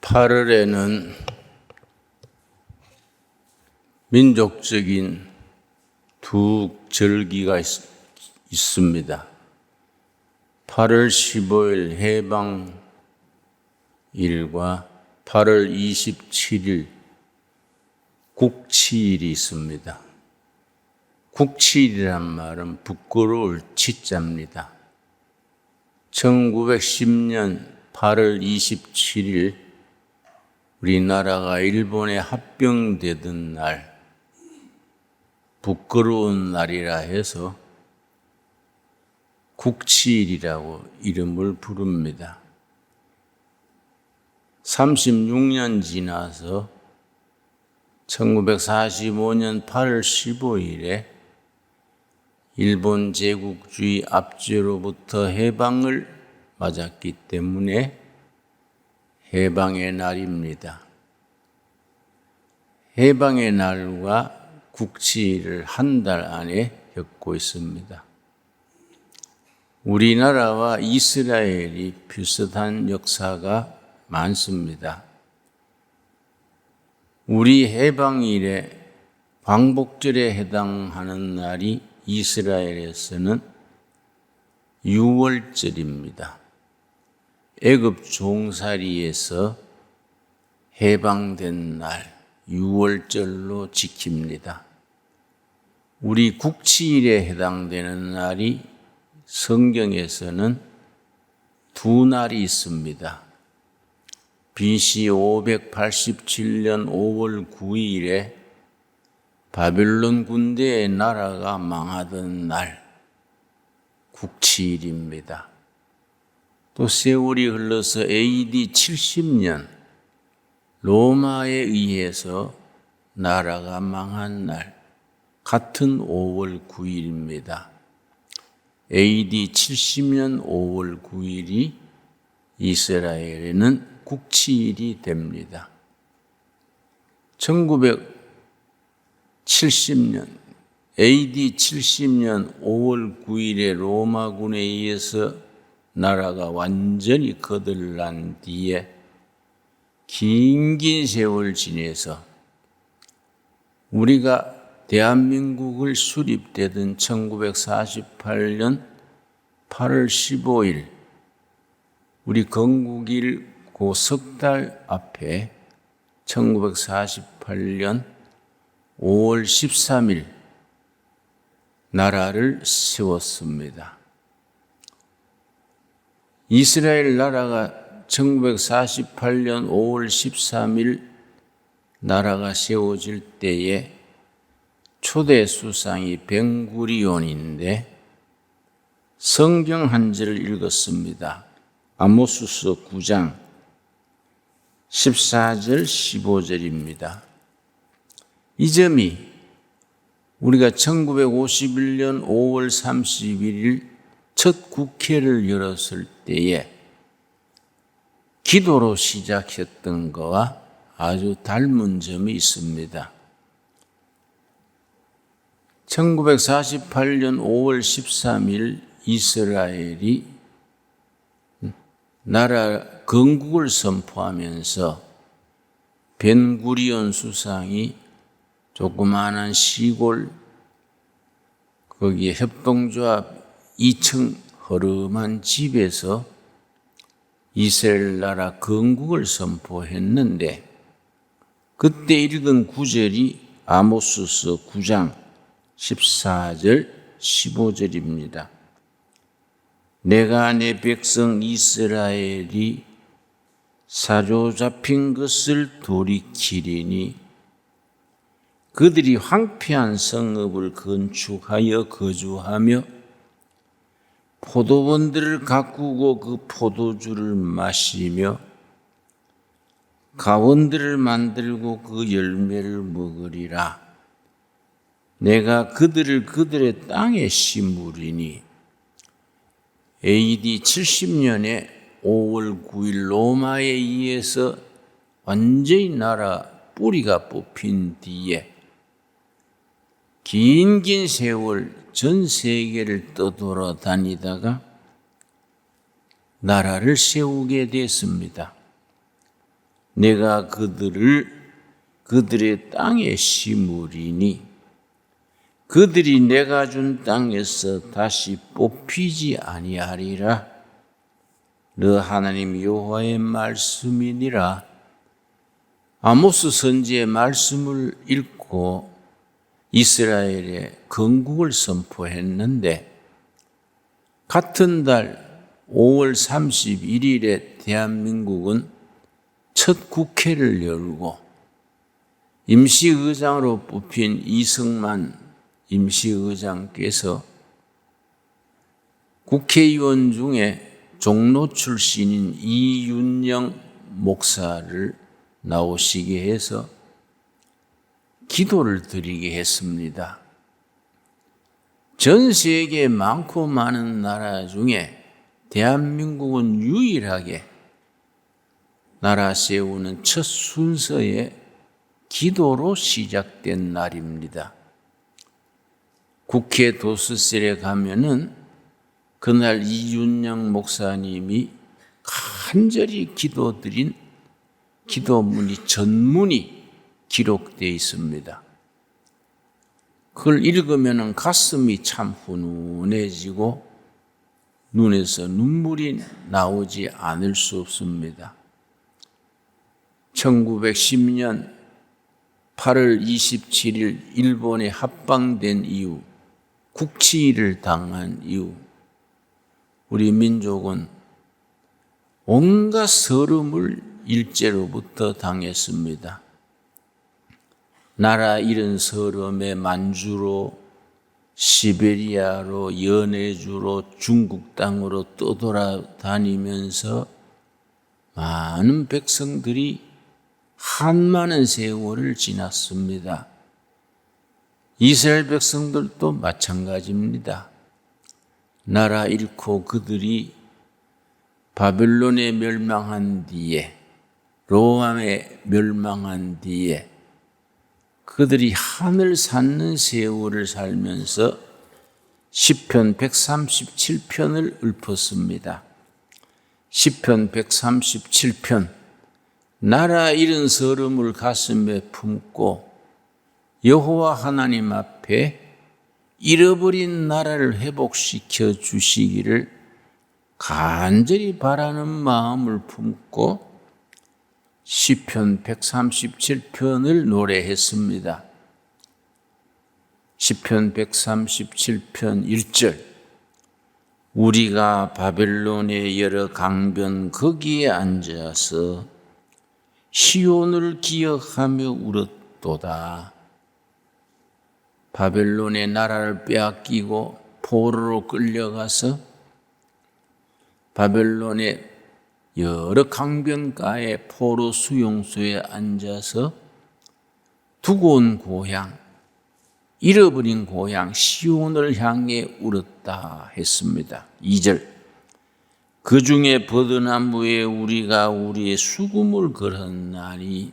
8월에는 민족적인 두 절기가 있습니다. 8월 15일 해방일과 8월 27일 국치일이 있습니다. 국치일이란 말은 부끄러울 치자입니다. 1910년 8월 27일 우리나라가 일본에 합병되던 날, 부끄러운 날이라 해서 국치일이라고 이름을 부릅니다. 36년 지나서 1945년 8월 15일에 일본 제국주의 압제로부터 해방을 맞았기 때문에 해방의 날입니다. 해방의 날과 국치일을 한 달 안에 겪고 있습니다. 우리나라와 이스라엘이 비슷한 역사가 많습니다. 우리 해방일에 광복절에 해당하는 날이 이스라엘에서는 유월절입니다. 애굽 종살이에서 해방된 날 유월절로 지킵니다. 우리 국치일에 해당되는 날이 성경에서는 두 날이 있습니다. BC 587년 5월 9일에 바벨론 군대의 나라가 망하던 날 국치일입니다. 또 세월이 흘러서 AD 70년 로마에 의해서 나라가 망한 날 같은 5월 9일입니다. AD 70년 5월 9일이 이스라엘에는 국치일이 됩니다. 1970년 AD 70년 5월 9일에 로마군에 의해서 나라가 완전히 거들난 뒤에 긴 세월 지내서 우리가 대한민국을 수립되던 1948년 8월 15일 우리 건국일 그 석 달 앞에 1948년 5월 13일 나라를 세웠습니다. 이스라엘 나라가 1948년 5월 13일 나라가 세워질 때에 초대 수상이 벤구리온인데 성경 한 절을 읽었습니다. 아모스서 9장 14절 15절입니다. 이 점이 우리가 1951년 5월 31일 첫 국회를 열었을 때에 기도로 시작했던 것과 아주 닮은 점이 있습니다. 1948년 5월 13일 이스라엘이 나라 건국을 선포하면서 벤구리온 수상이 조그마한 시골 거기에 협동조합 2층 허름한 집에서 이스라엘 나라 건국을 선포했는데 그때 읽은 구절이 아모스서 9장 14절 15절입니다. 내가 내 백성 이스라엘이 사로잡힌 것을 돌이키리니 그들이 황폐한 성읍을 건축하여 거주하며 포도원들을 가꾸고 그 포도주를 마시며 가원들을 만들고 그 열매를 먹으리라. 내가 그들을 그들의 땅에 심으리니 AD 70년에 5월 9일 로마에 의해서 완전히 나라 뿌리가 뽑힌 뒤에 긴 세월 전 세계를 떠돌아다니다가 나라를 세우게 됐습니다. 내가 그들을 그들의 땅에 심으리니 그들이 내가 준 땅에서 다시 뽑히지 아니하리라. 너 하나님 여호와의 말씀이니라. 아모스 선지의 말씀을 읽고 이스라엘의 건국을 선포했는데 같은 달 5월 31일에 대한민국은 첫 국회를 열고 임시의장으로 뽑힌 이승만 임시의장께서 국회의원 중에 종로 출신인 이윤영 목사를 나오시게 해서 기도를 드리게 했습니다. 전 세계 많고 많은 나라 중에 대한민국은 유일하게 나라 세우는 첫 순서에 기도로 시작된 날입니다. 국회 도수실에 가면은 그날 이윤영 목사님이 간절히 기도드린 기도문이 전문이 기록되어 있습니다. 그걸 읽으면 가슴이 참 훈훈해지고 눈에서 눈물이 나오지 않을 수 없습니다. 1910년 8월 27일 일본에 합방된 이후 국치를 당한 이후 우리 민족은 온갖 서름을 일제로부터 당했습니다. 나라 잃은 서름에 만주로 시베리아로 연해주로 중국 땅으로 떠돌아다니면서 많은 백성들이 한많은 세월을 지났습니다. 이스라엘 백성들도 마찬가지입니다. 나라 잃고 그들이 바벨론에 멸망한 뒤에 로암에 멸망한 뒤에 그들이 하늘 샀는 세월을 살면서 시편 137편을 읊었습니다. 시편 137편 나라 잃은 서름을 가슴에 품고 여호와 하나님 앞에 잃어버린 나라를 회복시켜 주시기를 간절히 바라는 마음을 품고 시편 137편을 노래했습니다. 시편 137편 1절 우리가 바벨론의 여러 강변 거기에 앉아서 시온을 기억하며 울었도다. 바벨론의 나라를 빼앗기고 포로로 끌려가서 바벨론의 여러 강변가의 포로 수용소에 앉아서 두고 온 고향, 잃어버린 고향 시온을 향해 울었다 했습니다. 2절 그 중에 버드나무에 우리가 우리의 수금을 걸었나니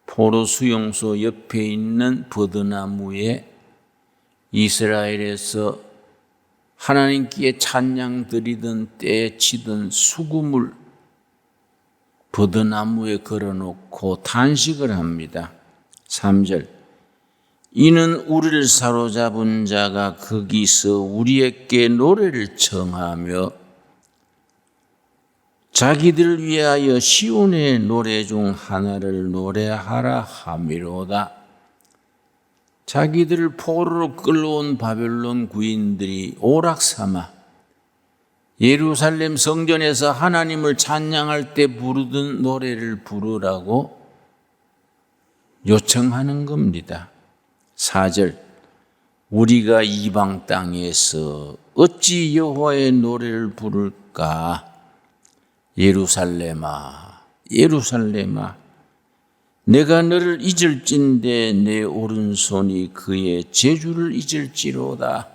포로 수용소 옆에 있는 버드나무에 이스라엘에서 하나님께 찬양 드리던 때에 치던 수금을 버드나무에 걸어놓고 탄식을 합니다. 3절 이는 우리를 사로잡은 자가 거기서 우리에게 노래를 청하며 자기들 위하여 시온의 노래 중 하나를 노래하라 함이로다. 자기들을 포로로 끌어온 바벨론 구인들이 오락삼아 예루살렘 성전에서 하나님을 찬양할 때 부르던 노래를 부르라고 요청하는 겁니다. 4절 우리가 이방 땅에서 어찌 여호와의 노래를 부를까? 예루살렘아 예루살렘아 내가 너를 잊을진대 내 오른손이 그의 재주를 잊을지로다.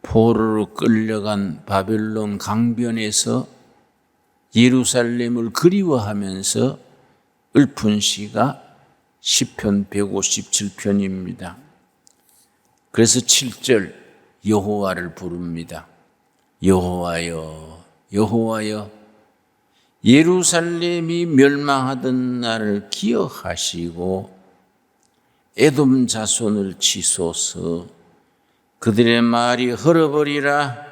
포로로 끌려간 바벨론 강변에서 예루살렘을 그리워하면서 읊은 시가 시편 157편입니다. 그래서 7절 여호와를 부릅니다. 여호와여 여호와여 예루살렘이 멸망하던 날을 기억하시고 에돔 자손을 치소서. 그들의 말이 헐어버리라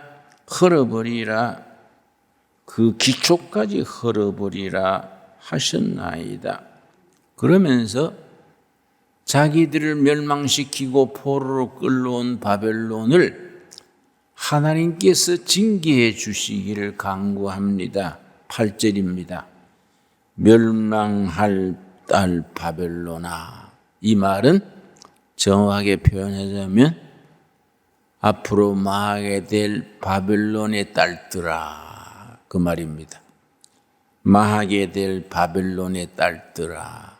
그 기초까지 헐어버리라 하셨나이다. 그러면서 자기들을 멸망시키고 포로로 끌러온 바벨론을 하나님께서 징계해 주시기를 간구합니다. 8절입니다. 멸망할 딸 바벨론아. 이 말은 정확하게 표현하자면 앞으로 망하게 될 바벨론의 딸들아, 그 말입니다. 망하게 될 바벨론의 딸들아,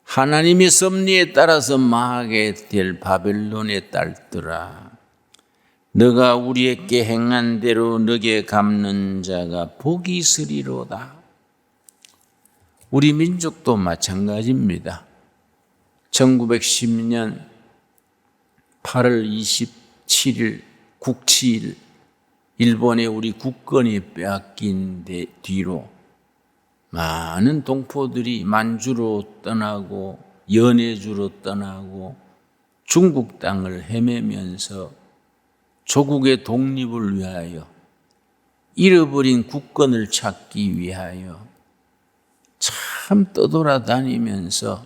하나님의 섭리에 따라서 망하게 될 바벨론의 딸들아, 너가 우리에게 행한 대로 너게 갚는 자가 복이 있으리로다. 우리 민족도 마찬가지입니다. 1910년 8월 27일 국치일, 일본에 우리 국권이 빼앗긴 뒤로 많은 동포들이 만주로 떠나고 연해주로 떠나고 중국 땅을 헤매면서 조국의 독립을 위하여, 잃어버린 국권을 찾기 위하여 참 떠돌아다니면서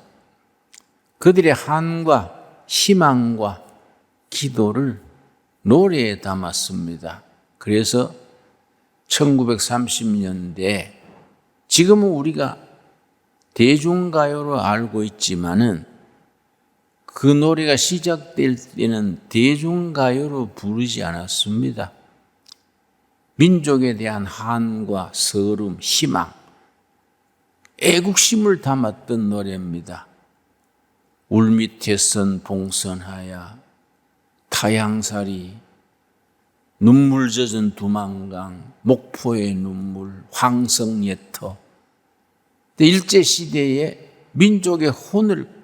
그들의 한과 희망과 기도를 노래에 담았습니다. 그래서 1930년대, 지금은 우리가 대중가요로 알고 있지만은 그 노래가 시작될 때는 대중가요로 부르지 않았습니다. 민족에 대한 한과 서름, 희망, 애국심을 담았던 노래입니다. 울밑에 선 봉선하야, 타향살이, 눈물 젖은 두만강, 목포의 눈물, 황성예터. 일제시대에 민족의 혼을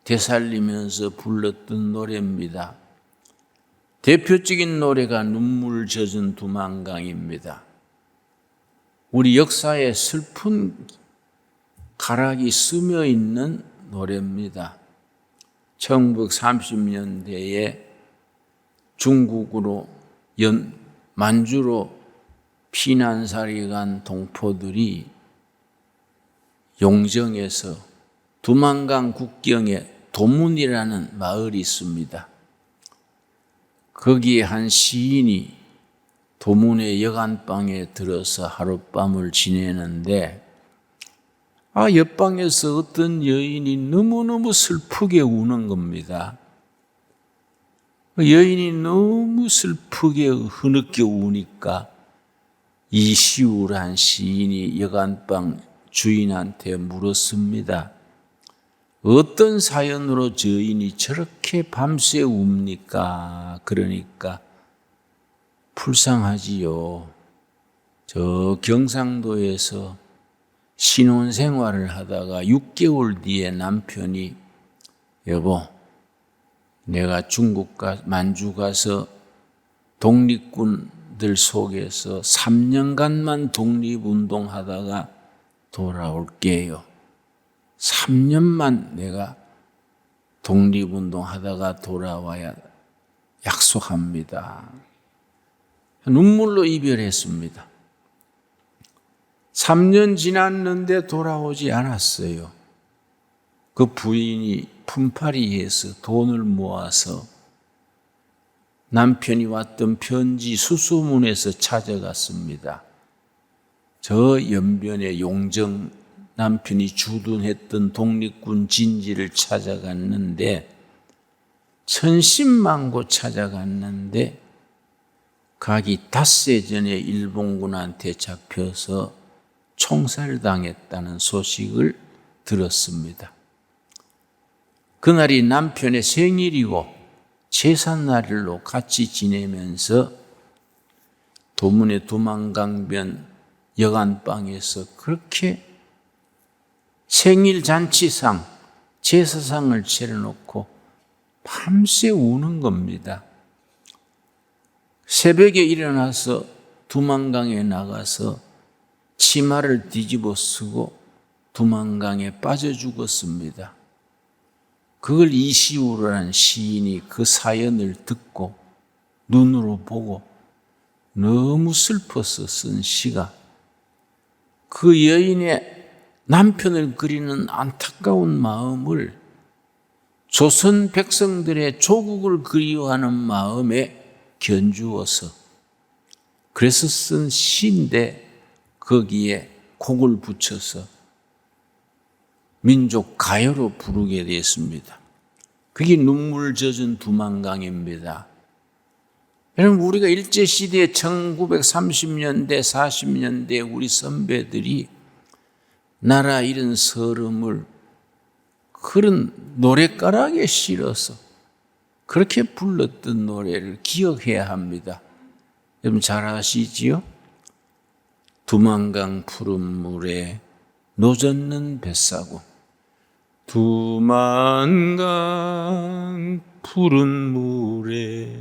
되살리면서 불렀던 노래입니다. 대표적인 노래가 눈물 젖은 두만강입니다. 우리 역사에 슬픈 가락이 스며 있는 노래입니다. 1930년대에 중국으로 만주로 피난살이 간 동포들이 용정에서 두만강 국경에 도문이라는 마을이 있습니다. 거기에 한 시인이 도문의 여간방에 들어서 하룻밤을 지내는데, 옆방에서 어떤 여인이 너무너무 슬프게 우는 겁니다. 여인이 너무 슬프게 흐느껴 우니까 이시우란 시인이 여간방 주인한테 물었습니다. 어떤 사연으로 저인이 저렇게 밤새 웁니까? 그러니까 불쌍하지요. 저 경상도에서 신혼생활을 하다가 6개월 뒤에 남편이 여보, 내가 만주 가서 독립군들 속에서 3년간만 독립운동하다가 돌아올게요. 3년만 내가 독립운동하다가 돌아와야 약속합니다. 눈물로 이별했습니다. 3년 지났는데 돌아오지 않았어요. 그 부인이 품팔이해서 돈을 모아서 남편이 왔던 편지 수소문에서 찾아갔습니다. 저 연변에 용정 남편이 주둔했던 독립군 진지를 찾아갔는데, 천신만고 찾아갔는데 가기 닷새 전에 일본군한테 잡혀서 총살당했다는 소식을 들었습니다. 그날이 남편의 생일이고 제삿날로 같이 지내면서 도문의 두만강변 여간방에서 그렇게 생일 잔치상, 제사상을 차려놓고 밤새 우는 겁니다. 새벽에 일어나서 두만강에 나가서 치마를 뒤집어 쓰고 두만강에 빠져 죽었습니다. 그걸 이시우라는 시인이 그 사연을 듣고 눈으로 보고 너무 슬퍼서 쓴 시가 그 여인의 남편을 그리는 안타까운 마음을 조선 백성들의 조국을 그리워하는 마음에 견주어서 그래서 쓴 시인데 거기에 곡을 붙여서 민족 가요로 부르게 되었습니다. 그게 눈물 젖은 두만강입니다. 여러분, 우리가 일제시대에 1930년대, 40년대 우리 선배들이 나라 잃은 서름을 그런 노랫가락에 실어서 그렇게 불렀던 노래를 기억해야 합니다. 여러분 잘 아시지요? 두만강 푸른 물에 노젓는 뱃사공. 두만강 푸른 물에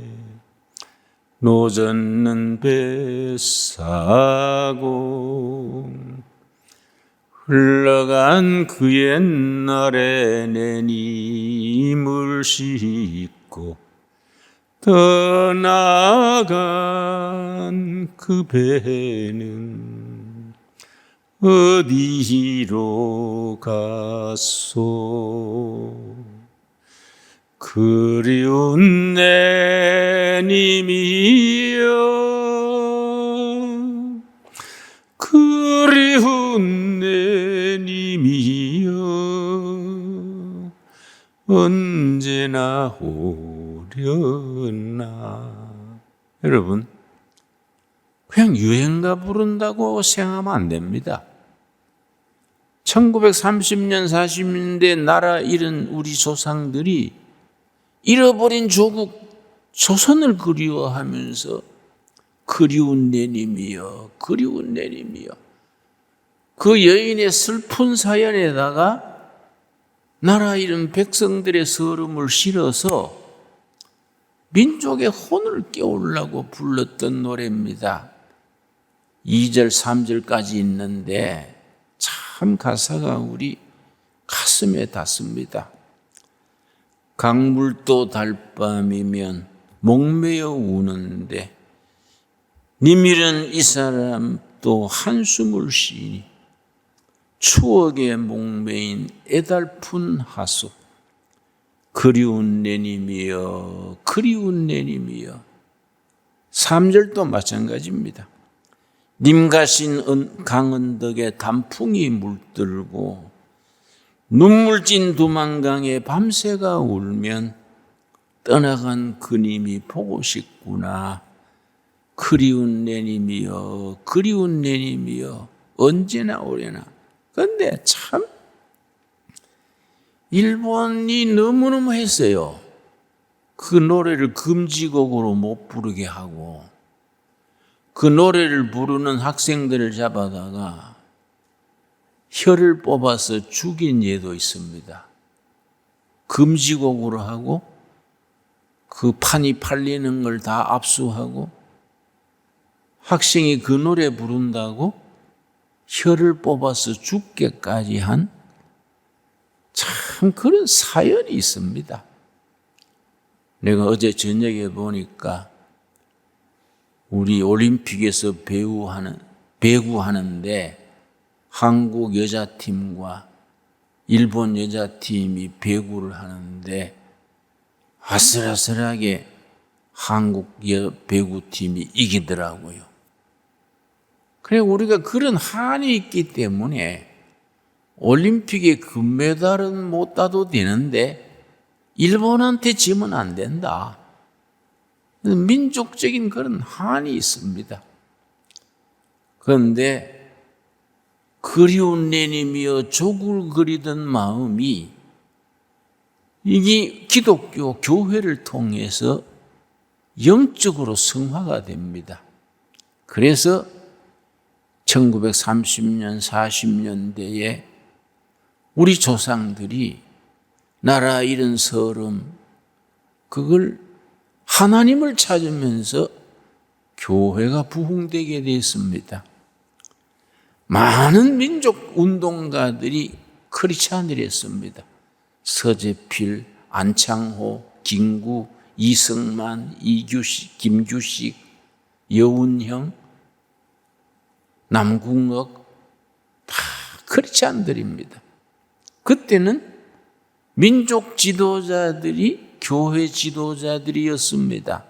노젓는 뱃사공. 흘러간 그 옛날에 내 님을 싣고 떠나간 그 배는 어디로 갔소. 그리운 내 님이여, 그리운 내 님이여, 언제나 오려나. 여러분, 그냥 유행가 부른다고 생각하면 안 됩니다. 1930년, 40년대 나라 잃은 우리 조상들이 잃어버린 조국 조선을 그리워하면서 그리운 내 님이여, 그리운 내 님이여. 그 여인의 슬픈 사연에다가 나라 잃은 백성들의 서름을 실어서 민족의 혼을 깨우려고 불렀던 노래입니다. 2절, 3절까지 있는데 참 가사가 우리 가슴에 닿습니다. 강물도 달밤이면 목매어 우는데 니밀은 이 사람 또 한숨을 쉬니 추억에 목매인 애달픈 하소. 그리운 내 님이여, 그리운 내 님이여. 3절도 마찬가지입니다. 님 가신 강언덕에 단풍이 물들고 눈물진 두만강에 밤새가 울면 떠나간 그님이 보고 싶구나. 그리운 내 님이여, 그리운 내 님이여, 언제나 오려나. 그런데 참 일본이 너무너무 했어요. 그 노래를 금지곡으로 못 부르게 하고 그 노래를 부르는 학생들을 잡아다가 혀를 뽑아서 죽인 예도 있습니다. 금지곡으로 하고 그 판이 팔리는 걸 다 압수하고 학생이 그 노래 부른다고 혀를 뽑아서 죽게까지 한 참 그런 사연이 있습니다. 내가 어제 저녁에 보니까 우리 올림픽에서 배구하는데 한국 여자팀과 일본 여자팀이 배구를 하는데 아슬아슬하게 한국 배구팀이 이기더라고요. 그래 우리가 그런 한이 있기 때문에 올림픽에 금메달은 못 따도 되는데 일본한테 지면 안 된다. 민족적인 그런 한이 있습니다. 그런데 그리운 내 님이여 조국을 그리던 마음이 이게 기독교 교회를 통해서 영적으로 성화가 됩니다. 그래서 1930년, 40년대에 우리 조상들이 나라 잃은 서름, 그걸 하나님을 찾으면서 교회가 부흥되게 됐습니다. 많은 민족 운동가들이 크리스찬들이었습니다. 서재필, 안창호, 김구, 이승만, 이규식, 김규식, 여운형, 남궁옥 다 크리스찬들입니다. 그때는 민족 지도자들이 교회 지도자들이었습니다.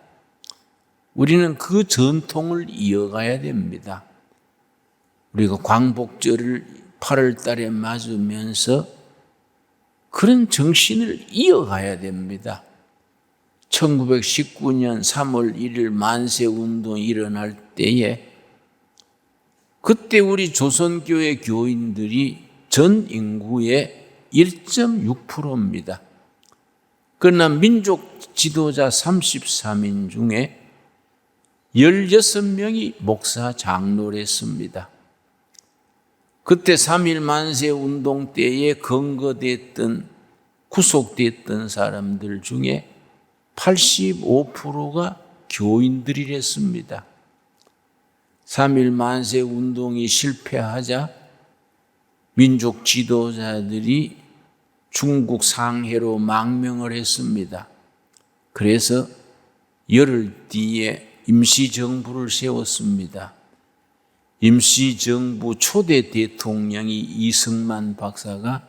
우리는 그 전통을 이어가야 됩니다. 우리가 광복절을 8월 달에 맞으면서 그런 정신을 이어가야 됩니다. 1919년 3월 1일 만세운동이 일어날 때에 그때 우리 조선교회 교인들이 전 인구의 1.6%입니다. 그러나 민족 지도자 33인 중에 16명이 목사 장로를 했습니다. 그때 3.1 만세운동 때에 검거됐던, 구속됐던 사람들 중에 85%가 교인들이랬습니다. 3.1 만세운동이 실패하자 민족 지도자들이 중국 상해로 망명을 했습니다. 그래서 열흘 뒤에 임시정부를 세웠습니다. 임시정부 초대 대통령이 이승만 박사가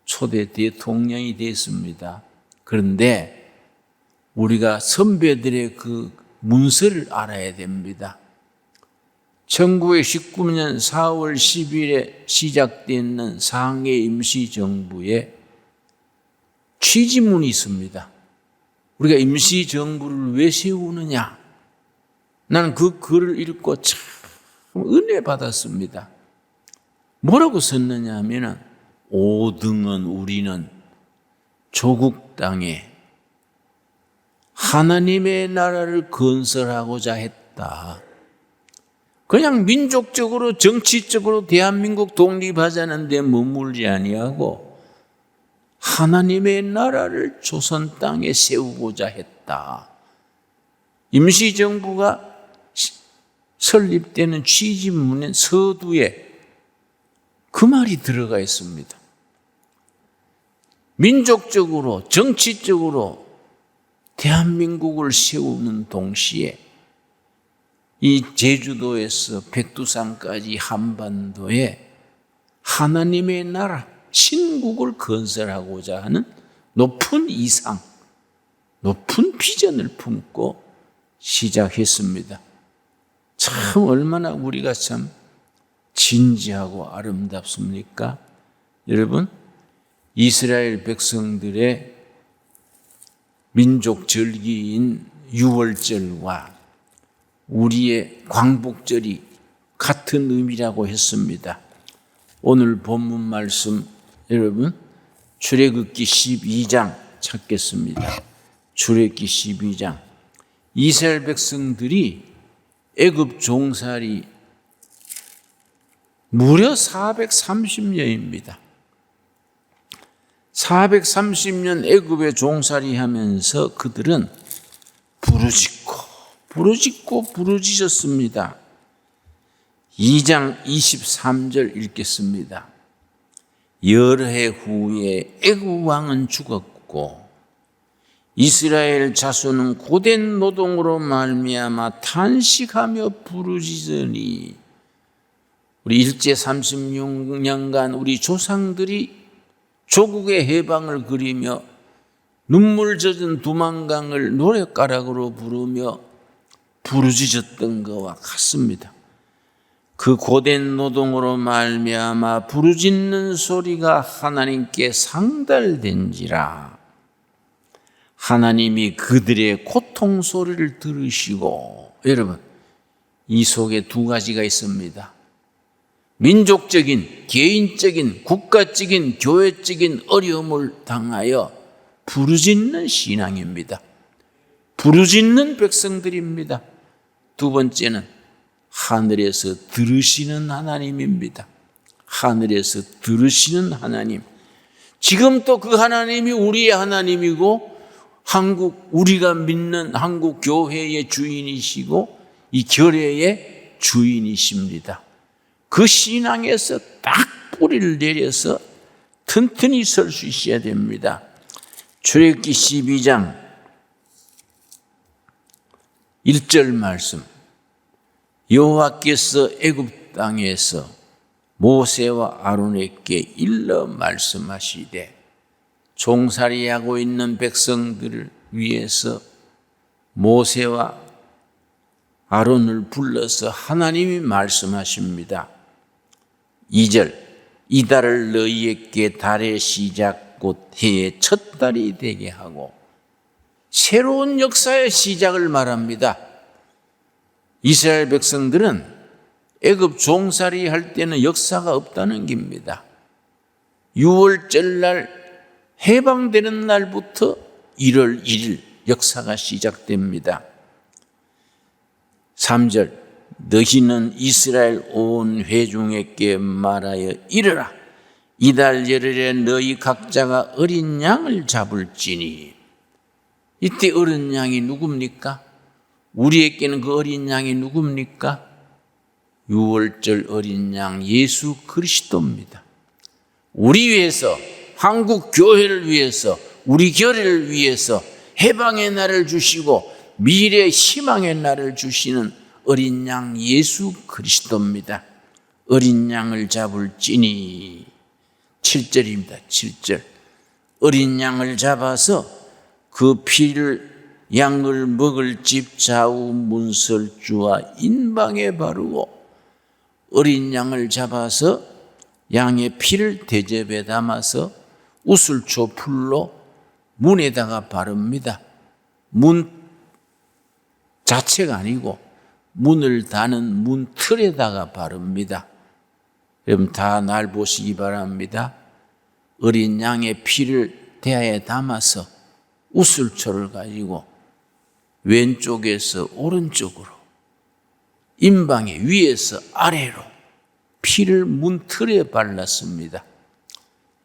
초대 대통령이 됐습니다. 그런데 우리가 선배들의 그 문서를 알아야 됩니다. 1919년 4월 10일에 시작되는 상해 임시정부에 취지문이 있습니다. 우리가 임시정부를 왜 세우느냐? 나는 그 글을 읽고 참 은혜 받았습니다. 뭐라고 썼느냐 하면 오등은 우리는 조국 땅에 하나님의 나라를 건설하고자 했다. 그냥 민족적으로 정치적으로 대한민국 독립하자는 데 머물지 아니하고 하나님의 나라를 조선 땅에 세우고자 했다. 임시정부가 설립되는 취지문의 서두에 그 말이 들어가 있습니다. 민족적으로 정치적으로 대한민국을 세우는 동시에 이 제주도에서 백두산까지 한반도에 하나님의 나라 신국을 건설하고자 하는 높은 이상, 높은 비전을 품고 시작했습니다. 참 얼마나 우리가 참 진지하고 아름답습니까? 여러분, 이스라엘 백성들의 민족 절기인 유월절과 우리의 광복절이 같은 의미라고 했습니다. 오늘 본문 말씀 여러분 출애굽기 12장 찾겠습니다. 출애굽기 12장. 이스라엘 백성들이 애굽 종살이 무려 430년입니다. 430년 애굽에 종살이하면서 그들은 부르짖었습니다. 2장 23절 읽겠습니다. 열해 후에 애굽 왕은 죽었고 이스라엘 자손은 고된 노동으로 말미암아 탄식하며 부르짖으니 우리 일제 36년간 우리 조상들이 조국의 해방을 그리며 눈물 젖은 두만강을 노랫가락으로 부르며 부르짖었던 것과 같습니다. 그 고된 노동으로 말미암아 부르짖는 소리가 하나님께 상달된지라 하나님이 그들의 고통 소리를 들으시고 여러분 이 속에 두 가지가 있습니다. 민족적인, 개인적인, 국가적인, 교회적인 어려움을 당하여 부르짖는 신앙입니다. 부르짖는 백성들입니다. 두 번째는 하늘에서 들으시는 하나님입니다. 하늘에서 들으시는 하나님. 지금 또 그 하나님이 우리의 하나님이고 우리가 믿는 한국 교회의 주인이시고 이 결례의 주인이십니다. 그 신앙에서 딱 뿌리를 내려서 튼튼히 설 수 있어야 됩니다. 출애굽기 12장 1절 말씀. 여호와께서 애굽 땅에서 모세와 아론에게 일러 말씀하시되 종살이하고 있는 백성들을 위해서 모세와 아론을 불러서 하나님이 말씀하십니다. 2절. 이달을 너희에게 달의 시작 곧 해의 첫 달이 되게 하고, 새로운 역사의 시작을 말합니다. 이스라엘 백성들은 애굽 종살이 할 때는 역사가 없다는 겁니다. 6월절 날 해방되는 날부터 1월 1일 역사가 시작됩니다. 3절. 너희는 이스라엘 온 회중에게 말하여 이르라. 이달 열흘에 너희 각자가 어린 양을 잡을지니. 이때 어린 양이 누굽니까? 우리에게는 그 어린 양이 누굽니까? 6월절 어린 양 예수 그리스도입니다. 우리 위해서, 한국 교회를 위해서, 우리 교회를 위해서 해방의 날을 주시고 미래 희망의 날을 주시는 어린 양 예수 그리스도입니다. 어린 양을 잡을지니. 7절입니다. 7절. 어린 양을 잡아서 그 피를 양을 먹을 집 좌우 문설주와 인방에 바르고, 어린 양을 잡아서 양의 피를 대접에 담아서 우슬초 풀로 문에다가 바릅니다. 문 자체가 아니고 문을 다는 문 틀에다가 바릅니다. 여러분 다 날 보시기 바랍니다. 어린 양의 피를 대야에 담아서 우슬초를 가지고 왼쪽에서 오른쪽으로, 인방에 위에서 아래로 피를 문 틀에 발랐습니다.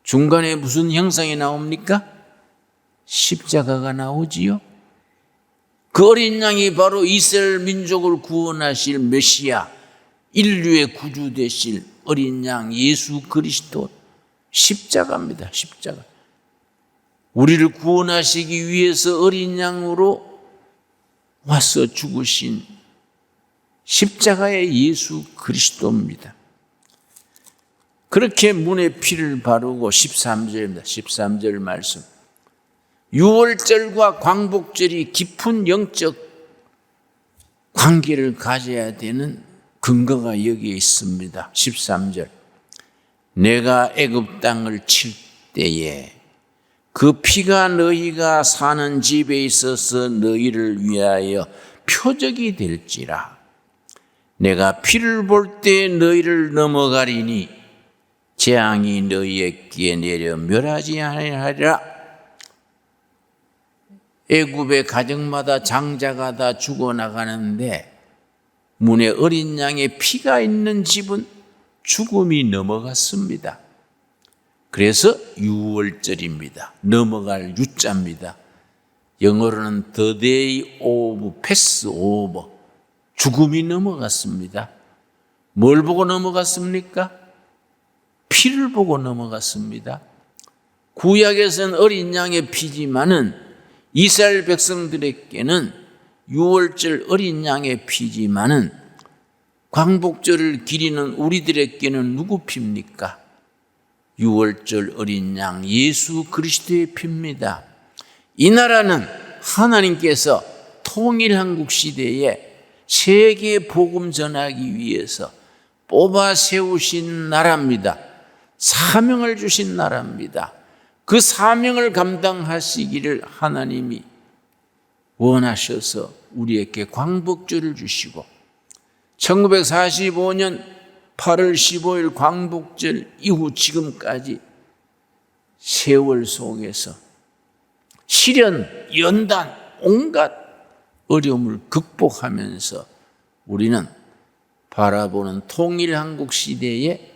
중간에 무슨 형상이 나옵니까? 십자가가 나오지요. 그 어린 양이 바로 이스라엘 민족을 구원하실 메시아, 인류의 구주 되실 어린 양 예수 그리스도, 십자가입니다. 십자가. 우리를 구원하시기 위해서 어린 양으로 와서 죽으신 십자가의 예수 그리스도입니다. 그렇게 문에 피를 바르고 13절입니다. 13절 말씀. 6월절과 광복절이 깊은 영적 관계를 가져야 되는 근거가 여기에 있습니다. 13절. 내가 애굽 땅을 칠 때에 그 피가 너희가 사는 집에 있어서 너희를 위하여 표적이 될지라. 내가 피를 볼 때 너희를 넘어가리니 재앙이 너희에게 내려 멸하지 아니하리라. 애굽의 가정마다 장자가 다 죽어나가는데 문에 어린 양의 피가 있는 집은 죽음이 넘어갔습니다. 그래서 6월절입니다. 넘어갈 유자입니다. 영어로는 the day of pass over. 죽음이 넘어갔습니다. 뭘 보고 넘어갔습니까? 피를 보고 넘어갔습니다. 구약에서는 어린 양의 피지만은 이스라엘 백성들에게는 6월절 어린 양의 피지만은 광복절을 기리는 우리들에게는 누구 피입니까? 6월절 어린 양 예수 그리스도의 피입니다. 이 나라는 하나님께서 통일한국 시대에 세계 복음 전하기 위해서 뽑아 세우신 나라입니다. 사명을 주신 나라입니다. 그 사명을 감당하시기를 하나님이 원하셔서 우리에게 광복절을 주시고 1945년 8월 15일 광복절 이후 지금까지 세월 속에서 시련, 연단, 온갖 어려움을 극복하면서 우리는 바라보는 통일한국 시대에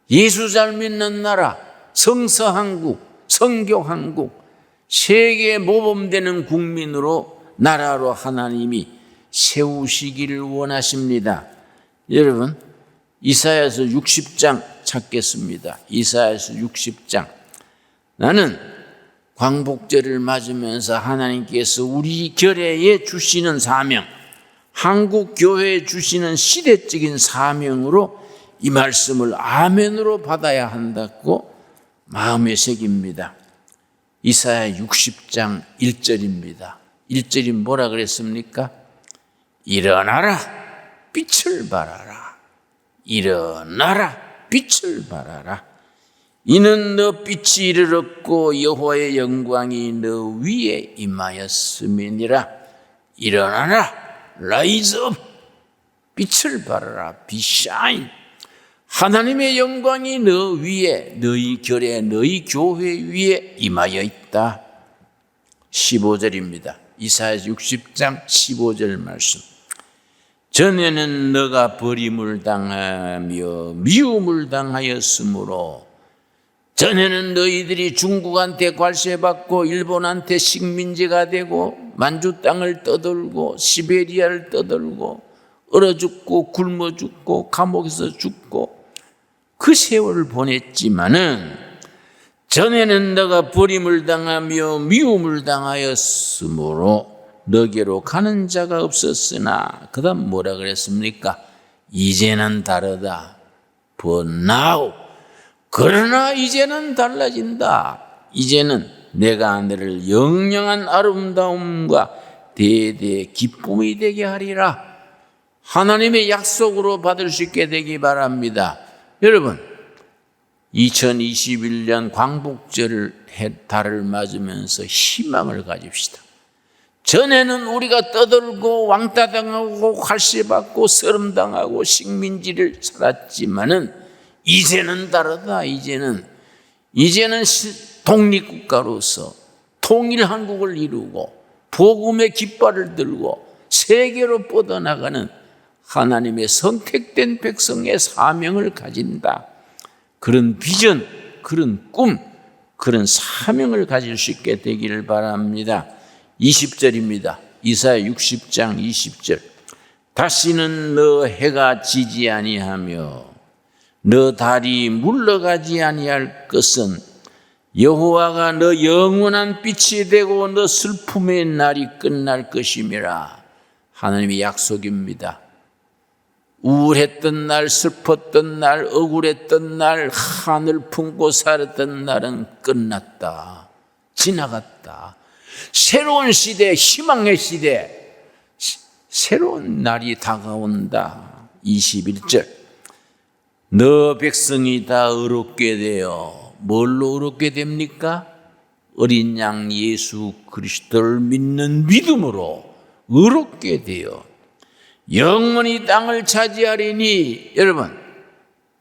예수 잘 믿는 나라, 성서한국, 성교한국, 세계에 모범되는 국민으로 나라로 하나님이 세우시기를 원하십니다. 여러분, 이사야서 60장 찾겠습니다. 이사야서 60장. 나는 광복절을 맞으면서 하나님께서 우리 교회에 주시는 사명, 한국 교회에 주시는 시대적인 사명으로 이 말씀을 아멘으로 받아야 한다고 마음에 새깁니다. 이사야 60장 1절입니다. 1절이 뭐라 그랬습니까? 일어나라, 빛을 발하라. 일어나라, 빛을 발하라. 이는 너 빛이 이르렀고 여호와의 영광이 너 위에 임하였음이니라. 일어나라, rise up, 빛을 발하라, be shine. 하나님의 영광이 너 위에, 너희 결에, 너희 교회 위에 임하여 있다. 15절입니다. 이사야 60장 15절 말씀. 전에는 너가 버림을 당하며 미움을 당하였으므로, 전에는 너희들이 중국한테 관세받고 일본한테 식민지가 되고 만주 땅을 떠돌고 시베리아를 떠돌고 얼어 죽고 굶어 죽고 감옥에서 죽고 그 세월을 보냈지만은, 전에는 너가 버림을 당하며 미움을 당하였으므로 너게로 가는 자가 없었으나, 그 다음 뭐라 그랬습니까? 이제는 다르다. But now, 그러나 이제는 달라진다. 이제는 내가 너를 영영한 아름다움과 대대의 기쁨이 되게 하리라. 하나님의 약속으로 받을 수 있게 되기 바랍니다. 여러분, 2021년 광복절 달을 맞으면서 희망을 가집시다. 전에는 우리가 떠들고 왕따당하고 관세받고 쓰름당하고 식민지를 살았지만은 이제는 다르다. 이제는 독립국가로서 통일한국을 이루고 복음의 깃발을 들고 세계로 뻗어나가는 하나님의 선택된 백성의 사명을 가진다. 그런 비전, 그런 꿈, 그런 사명을 가질 수 있게 되기를 바랍니다. 20절입니다. 이사야 60장 20절. 다시는 너 해가 지지 아니하며 너 달이 물러가지 아니할 것은 여호와가 너 영원한 빛이 되고 너 슬픔의 날이 끝날 것임이라. 하나님의 약속입니다. 우울했던 날, 슬펐던 날, 억울했던 날, 하늘 품고 살았던 날은 끝났다. 지나갔다. 새로운 시대, 희망의 시대, 새로운 날이 다가온다. 21절. 너 백성이 다 의롭게 되어, 뭘로 의롭게 됩니까? 어린 양 예수 그리스도를 믿는 믿음으로 의롭게 되어 영원히 땅을 차지하리니. 여러분,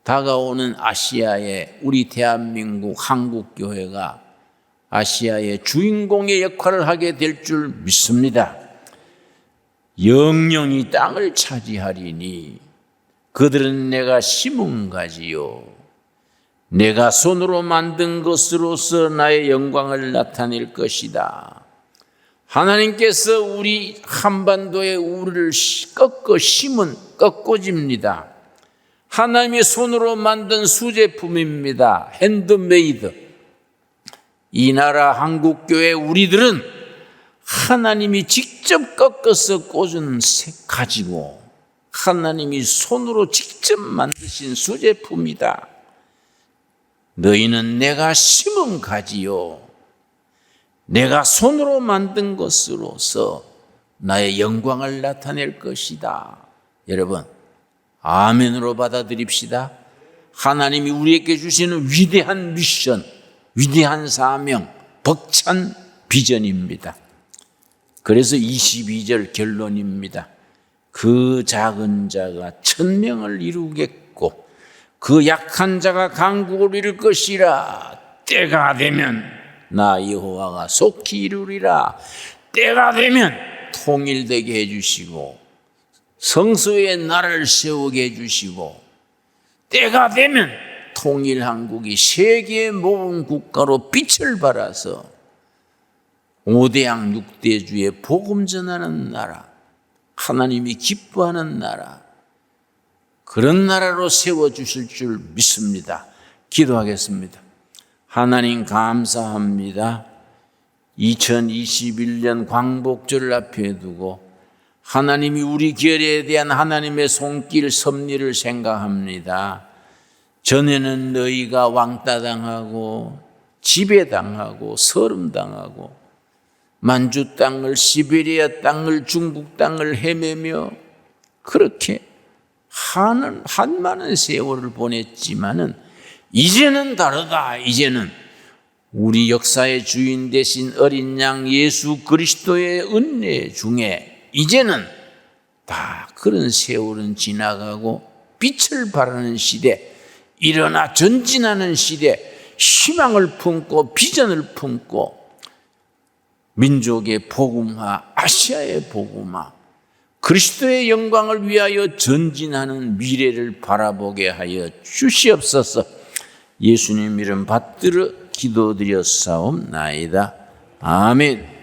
다가오는 아시아의 우리 대한민국 한국교회가 아시아의 주인공의 역할을 하게 될 줄 믿습니다. 영영이 땅을 차지하리니 그들은 내가 심은 가지요 내가 손으로 만든 것으로서 나의 영광을 나타낼 것이다. 하나님께서 우리 한반도에 우리를 꺾어 심은 꺾어집니다. 하나님의 손으로 만든 수제품입니다. 핸드메이드. 이 나라 한국교회 우리들은 하나님이 직접 꺾어서 꽂은 색 가지고 하나님이 손으로 직접 만드신 수제품이다. 너희는 내가 심은 가지요 내가 손으로 만든 것으로서 나의 영광을 나타낼 것이다. 여러분, 아멘으로 받아들입시다. 하나님이 우리에게 주시는 위대한 미션, 위대한 사명, 벅찬 비전입니다. 그래서 22절 결론입니다. 그 작은 자가 천명을 이루겠고 그 약한 자가 강국을 이룰 것이라. 때가 되면 나 여호와가 속히 이루리라. 때가 되면 통일되게 해주시고 성소에 나라를 세우게 해주시고 때가 되면 통일한국이 세계의 모든 국가로 빛을 발하서 5대양 6대주의 복음 전하는 나라, 하나님이 기뻐하는 나라, 그런 나라로 세워주실 줄 믿습니다. 기도하겠습니다. 하나님 감사합니다. 2021년 광복절을 앞에 두고 하나님이 우리 결에 대한 하나님의 손길 섭리를 생각합니다. 전에는 너희가 왕따당하고 지배당하고 서름당하고 만주 땅을 시베리아 땅을 중국 땅을 헤매며 그렇게 한많은 세월을 보냈지만은 이제는 다르다. 이제는 우리 역사의 주인 되신 어린 양 예수 그리스도의 은혜 중에 이제는 다 그런 세월은 지나가고 빛을 발하는 시대, 일어나 전진하는 시대, 희망을 품고 비전을 품고 민족의 복음화, 아시아의 복음화, 그리스도의 영광을 위하여 전진하는 미래를 바라보게 하여 주시옵소서. 예수님 이름 받들어 기도드렸사옵나이다. 아멘.